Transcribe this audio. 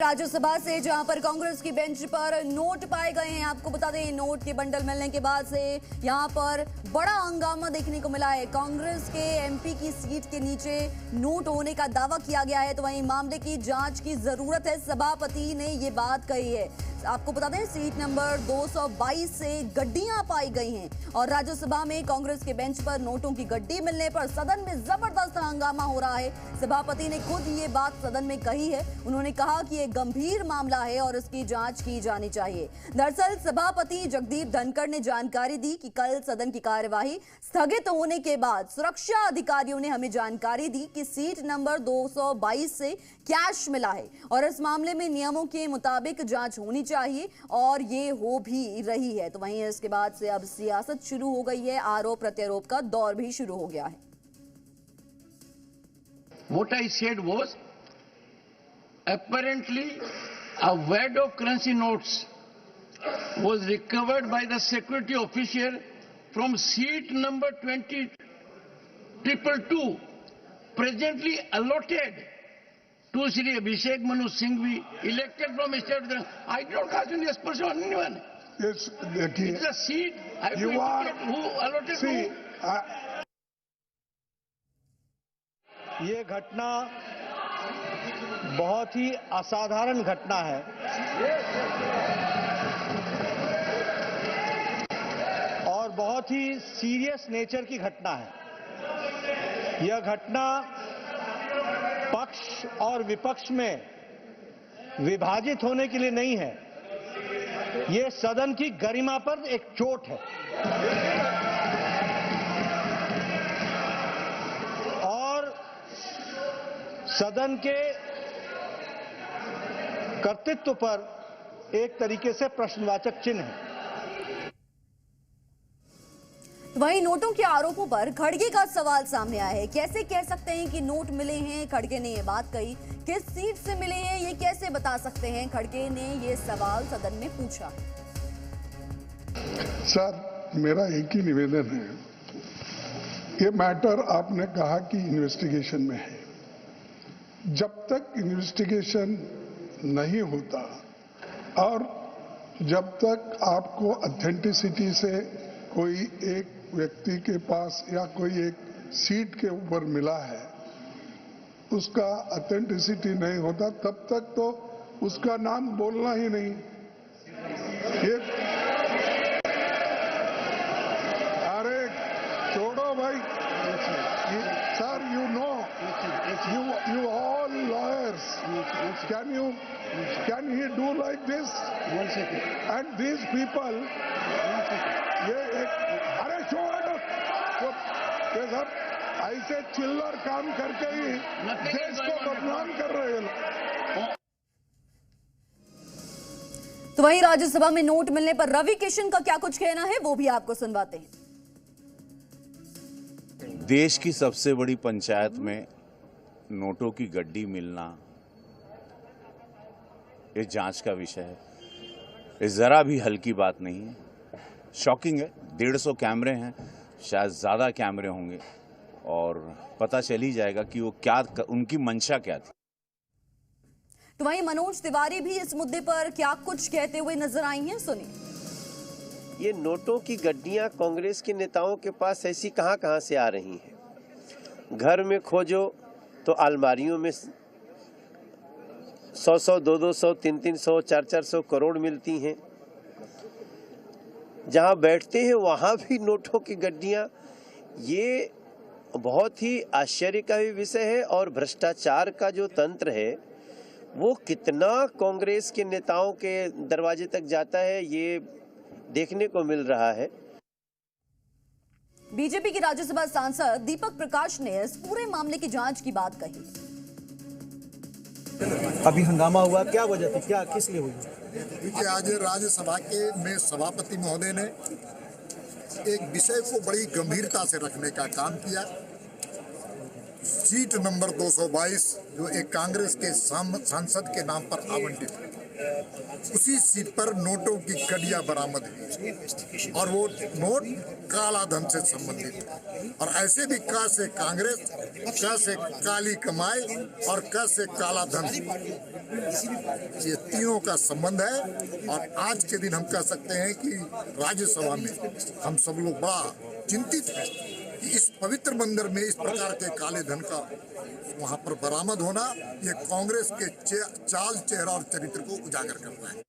राज्यसभा से जहां पर कांग्रेस की बेंच पर नोट पाए गए हैं। आपको बता दें, नोट के बंडल मिलने के बाद से यहां पर बड़ा हंगामा देखने को मिला है। कांग्रेस के एमपी की सीट के नीचे नोट होने का दावा किया गया है, तो वहीं मामले की जांच की जरूरत है। सभापति ने ये बात कही है। आपको बता दें, सीट नंबर 222 से गड्डियां पाई गई हैं और राज्यसभा में कांग्रेस के बेंच पर नोटों की गड्डी मिलने पर सदन में जबरदस्त हंगामा हो रहा है। सभापति ने खुद ये बात सदन में कही है। उन्होंने कहा कि एक गंभीर मामला है और इसकी जांच की जानी चाहिए। दरअसल सभापति जगदीप धनखड़ ने जानकारी दी कि कल सदन की कार्यवाही स्थगित होने के बाद सुरक्षा अधिकारियों ने हमें जानकारी दी कि सीट नंबर 222 से कैश मिला है और इस मामले में नियमों के मुताबिक जांच होनी चाहिए और ये हो भी रही है। तो वहीं इसके बाद से अब सियासत शुरू हो गई है। आरोप प्रत्यारोप का दौर भी शुरू हो गया है। What I said was, apparently a wad of currency notes was recovered by the security officer from seat number 20222, presently allotted to Shri Abhishek Manu Singhvi, elected from state. I don't cast any aspersion on anyone. Yes, It is a seat. I have to indicate who allotted who. ये घटना बहुत ही असाधारण घटना है और बहुत ही serious nature की घटना है। यह घटना पक्ष और विपक्ष में विभाजित होने के लिए नहीं है। यह सदन की गरिमा पर एक चोट है और सदन के कर्तृत्व पर एक तरीके से प्रश्नवाचक चिन्ह है। वहीं नोटों के आरोपों पर खड़गे का सवाल सामने आया है। कैसे कह सकते हैं कि नोट मिले हैं? खड़गे ने यह बात कही। किस सीट से मिले हैं ये कैसे बता सकते हैं? खड़गे ने यह सवाल सदन में पूछा। सर, मेरा एक ही निवेदन है, ये मैटर आपने कहा कि इन्वेस्टिगेशन में है। जब तक इन्वेस्टिगेशन नहीं होता और जब तक आपको ऑथेंटिसिटी से कोई एक व्यक्ति के पास या कोई एक सीट के ऊपर मिला है, उसका ऑथेंटिसिटी नहीं होता, तब तक तो उसका नाम बोलना ही नहीं। ये अरे छोड़ो भाई sir, you know, you all lawyers, can he do like this? And these people, ये अरे छोड़ो, ये सब ऐसे चिल्लर काम करके ही देश को बदनाम कर रहे हैं। तो वहीं राज्यसभा में नोट मिलने पर रवि किशन का क्या कुछ कहना है, वो भी आपको सुनवाते हैं। देश की सबसे बड़ी पंचायत में नोटों की गड्डी मिलना ये जांच का विषय है। ये जरा भी हल्की बात नहीं है, शॉकिंग है। 150 कैमरे हैं, शायद ज़्यादा कैमरे होंगे और पता चल ही जाएगा कि वो क्या, उनकी मंशा क्या थी। तो वहीं मनोज तिवारी भी इस मुद्दे पर क्या कुछ कहते हुए नजर आई हैं, सुनिए। ये नोटों की गड्डियां कांग्रेस के नेताओं के पास ऐसी कहां से आ रही हैं? घर में खोजो तो अलमारियों में 100, 200, 300, 400 करोड़ मिलती हैं। जहां बैठते हैं वहां भी नोटों की गड्डियां। ये बहुत ही आश्चर्य का भी विषय है और भ्रष्टाचार का जो तंत्र है वो कितना कांग्रेस के नेताओं के दरवाजे तक जाता है, ये देखने को मिल रहा है। बीजेपी के राज्यसभा सांसद दीपक प्रकाश ने इस पूरे मामले की जांच की बात कही। अभी हंगामा हुआ, क्या वजह थी, क्या किस लिए हुई? देखिए, आज राज्यसभा के में सभापति महोदय ने एक विषय को बड़ी गंभीरता से रखने का काम किया। सीट नंबर 222 जो एक कांग्रेस के सांसद के नाम पर आवंटित है, उसी सीट पर नोटों की कड़ियां बरामद हुई और वो नोट काला धन से संबंधित है। और ऐसे भी क से कांग्रेस, क से काली कमाई और क से काला धन, ये तीनों का संबंध है। और आज के दिन हम कह सकते हैं कि राज्यसभा में हम सब लोग बड़ा चिंतित हैं कि इस पवित्र मंदिर में इस प्रकार के काले धन का वहां पर बरामद होना, ये कांग्रेस के चाल, चेहरा और चरित्र को उजागर करता है।